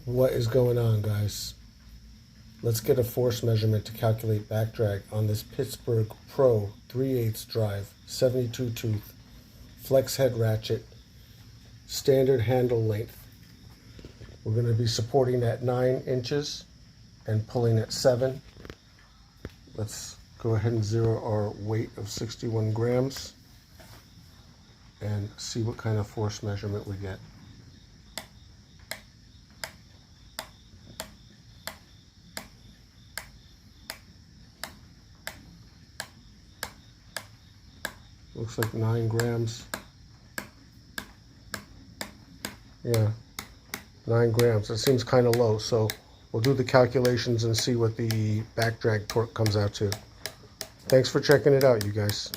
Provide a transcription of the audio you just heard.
What is going on, guys? Let's get a force measurement to calculate back drag on this Pittsburgh Pro 3/8 drive, 72 tooth, flex head ratchet, standard handle length. We're going to be supporting at 9 inches and pulling at 7. Let's go ahead and zero our weight of 61 grams and see what kind of force measurement we get. Looks like 9 grams. Yeah, 9 grams. That seems kind of low, so we'll do the calculations and see what the back drag torque comes out to. Thanks for checking it out, you guys.